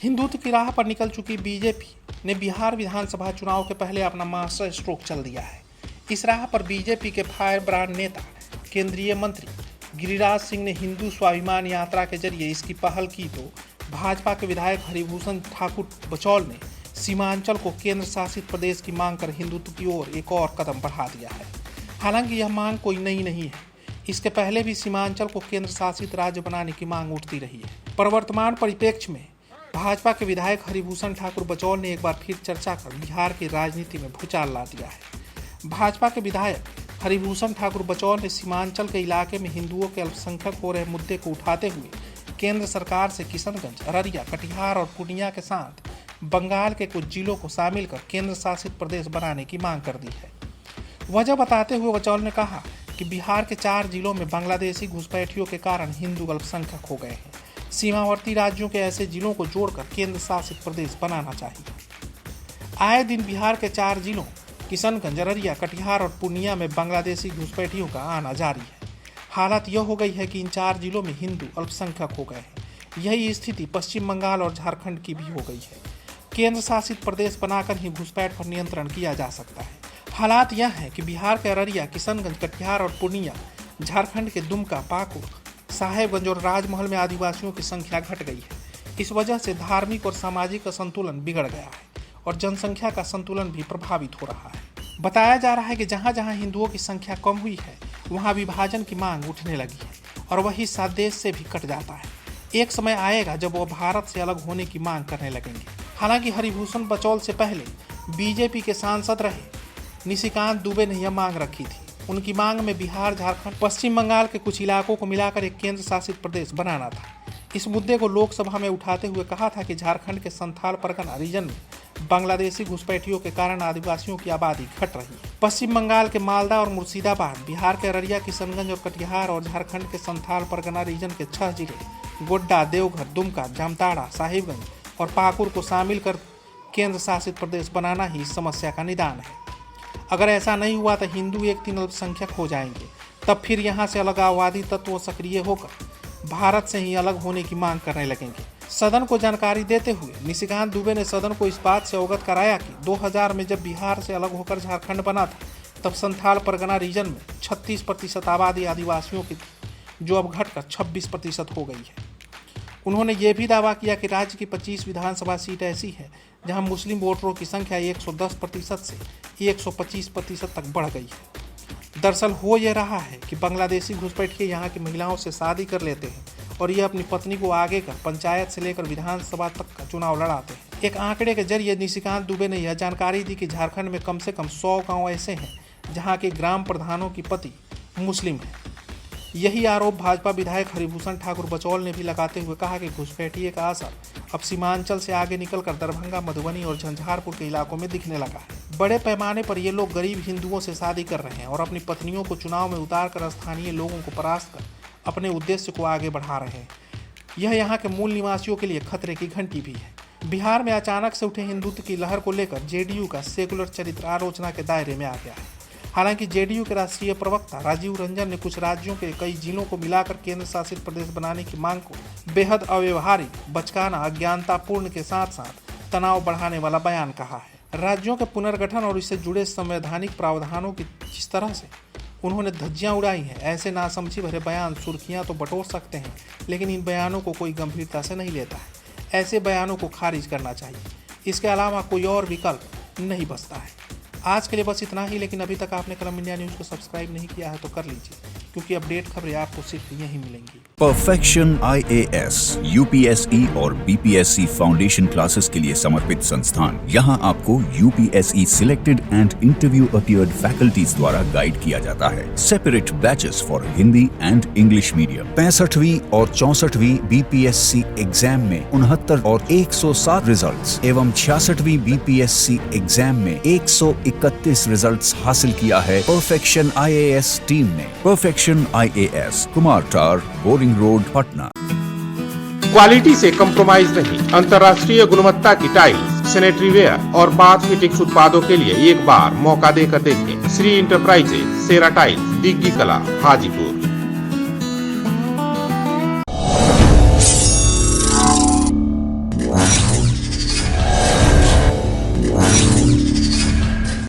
हिंदुत्व की राह पर निकल चुकी बीजेपी ने बिहार विधानसभा चुनाव के पहले अपना मास्टर स्ट्रोक चल दिया है। इस राह पर बीजेपी के फायर ब्रांड नेता केंद्रीय मंत्री गिरिराज सिंह ने हिंदू स्वाभिमान यात्रा के जरिए इसकी पहल की तो भाजपा के विधायक हरिभूषण ठाकुर बचौल ने सीमांचल को केंद्र शासित प्रदेश की मांग कर हिंदुत्व की ओर एक और कदम बढ़ा दिया है। हालांकि यह मांग कोई नई नहीं है, इसके पहले भी सीमांचल को केंद्र शासित राज्य बनाने की मांग उठती रही है। पर वर्तमान परिप्रेक्ष्य में भाजपा के विधायक हरिभूषण ठाकुर बचौल ने एक बार फिर चर्चा कर बिहार की राजनीति में भूचाल ला दिया है। भाजपा के विधायक हरिभूषण ठाकुर बचौल ने सीमांचल के इलाके में हिंदुओं के अल्पसंख्यक हो रहे मुद्दे को उठाते हुए केंद्र सरकार से किशनगंज, अररिया, कटिहार और पूर्णिया के साथ बंगाल के कुछ जिलों को शामिल कर केंद्र शासित प्रदेश बनाने की मांग कर दी है। वजह बताते हुए बचौल ने कहा कि बिहार के 4 जिलों में बांग्लादेशी घुसपैठियों के कारण हिंदू अल्पसंख्यक हो गए हैं। सीमावर्ती राज्यों के ऐसे जिलों को जोड़कर केंद्र शासित प्रदेश बनाना चाहिए। आए दिन बिहार के 4 जिलों किशनगंज, अररिया, कटिहार और पूर्णिया में बांग्लादेशी घुसपैठियों का आना जारी है। हालत यह हो गई है कि इन 4 जिलों में हिंदू अल्पसंख्यक हो गए हैं। यही स्थिति पश्चिम बंगाल और झारखंड की भी हो गई है। केंद्र शासित प्रदेश बनाकर ही घुसपैठ पर नियंत्रण किया जा सकता है। हालात यह है कि बिहार के अररिया, किशनगंज, कटिहार और पूर्णिया, झारखंड के दुमका, पाकुड़, साहेबगंज और राजमहल में आदिवासियों की संख्या घट गई है। इस वजह से धार्मिक और सामाजिक संतुलन बिगड़ गया है और जनसंख्या का संतुलन भी प्रभावित हो रहा है। बताया जा रहा है कि जहां जहां हिंदुओं की संख्या कम हुई है वहां विभाजन की मांग उठने लगी है और वही साथ देश से भी कट जाता है। एक समय आएगा जब वो भारत से अलग होने की मांग करने लगेंगे। हालांकि हरिभूषण बचौल से पहले बीजेपी के सांसद रहे निशिकांत दुबे ने यह मांग रखी थी। उनकी मांग में बिहार, झारखंड, पश्चिम बंगाल के कुछ इलाकों को मिलाकर एक केंद्र शासित प्रदेश बनाना था। इस मुद्दे को लोकसभा में उठाते हुए कहा था कि झारखंड के संथाल परगना रीजन में बांग्लादेशी घुसपैठियों के कारण आदिवासियों की आबादी घट रही है। पश्चिम बंगाल के मालदा और मुर्शिदाबाद, बिहार के अररिया, किशनगंज और कटिहार और झारखंड के संथाल परगना रीजन के 6 जिले गोड्डा, देवघर, दुमका, जामताड़ा, साहिबगंज और पाकुड़ को शामिल कर केंद्र शासित प्रदेश बनाना ही इस समस्या का निदान है। अगर ऐसा नहीं हुआ तो हिंदू 1/3 अल्पसंख्यक हो जाएंगे। तब फिर यहाँ से अलगाववादी तत्व सक्रिय होकर भारत से ही अलग होने की मांग करने लगेंगे। सदन को जानकारी देते हुए निशिकांत दुबे ने सदन को इस बात से अवगत कराया कि 2000 में जब बिहार से अलग होकर झारखंड बना था तब संथाल परगना रीजन में 36% आबादी आदिवासियों की थी, जो अब घटकर 26% हो गई है। उन्होंने ये भी दावा किया कि राज्य की 25 विधानसभा सीट ऐसी है जहां मुस्लिम वोटरों की संख्या 110% से 125% तक बढ़ गई है। दरअसल हो ये रहा है कि बांग्लादेशी घुसपैठिए यहाँ की महिलाओं से शादी कर लेते हैं और ये अपनी पत्नी को आगे कर पंचायत से लेकर विधानसभा तक का चुनाव लड़ाते हैं। एक आंकड़े के जरिए निशिकांत दुबे ने यह जानकारी दी कि झारखंड में कम से कम 100 गाँव ऐसे हैं जहाँ के ग्राम प्रधानों की पति मुस्लिम है। यही आरोप भाजपा विधायक हरिभूषण ठाकुर बचौल ने भी लगाते हुए कहा कि घुसपैठिए का असर अब सीमांचल से आगे निकलकर दरभंगा, मधुबनी और झंझारपुर के इलाकों में दिखने लगा है। बड़े पैमाने पर ये लोग गरीब हिंदुओं से शादी कर रहे हैं और अपनी पत्नियों को चुनाव में उतारकर स्थानीय लोगों को परास्त कर अपने उद्देश्य को आगे बढ़ा रहे हैं। यह यहाँ के मूल निवासियों के लिए खतरे की घंटी भी है। बिहार में अचानक से उठे हिंदुत्व की लहर को लेकर जेडीयू का सेकुलर चरित्र आलोचना के दायरे में आ गया है। हालांकि जेडीयू के राष्ट्रीय प्रवक्ता राजीव रंजन ने कुछ राज्यों के कई जिलों को मिलाकर केंद्र शासित प्रदेश बनाने की मांग को बेहद अव्यवहारिक, बचकाना, अज्ञानतापूर्ण के साथ साथ तनाव बढ़ाने वाला बयान कहा है। राज्यों के पुनर्गठन और इससे जुड़े संवैधानिक प्रावधानों की जिस तरह से उन्होंने धज्जियां उड़ाई हैं, ऐसे नासमझी भरे बयान सुर्खियां तो बटोर सकते हैं, लेकिन इन बयानों को कोई गंभीरता से नहीं लेता है। ऐसे बयानों को खारिज करना चाहिए। इसके अलावा कोई और विकल्प नहीं बचता है। आज के लिए बस इतना ही, लेकिन अभी तक आपने कलम इंडिया न्यूज़ को सब्सक्राइब नहीं किया है तो कर लीजिए, क्योंकि अपडेट खबरें आपको सिर्फ यहीं मिलेंगी। परफेक्शन IAS, UPSE और BPSC फाउंडेशन क्लासेस के लिए समर्पित संस्थान। यहाँ आपको UPSE selected and interview appeared faculties द्वारा गाइड किया जाता है। Separate batches for Hindi and English medium. 65वीं और 64वीं BPSC एग्जाम में 69 और 107 रिजल्ट्स एवं 66वीं BPSC एग्जाम में 131 रिजल्ट्स हासिल किया है परफेक्शन IAS टीम ने। परफेक्शन IAS, कुमार टार, बोरिंग रोड, पटना। क्वालिटी से कंप्रोमाइज नहीं, अंतर्राष्ट्रीय गुणवत्ता की टाइल्स, सैनिटरी वेयर और बाथ फिटिंग्स उत्पादों के लिए एक बार मौका देकर देखें। श्री इंटरप्राइजेज, सेरा टाइल्स, दिग्गी कला, हाजीपुर।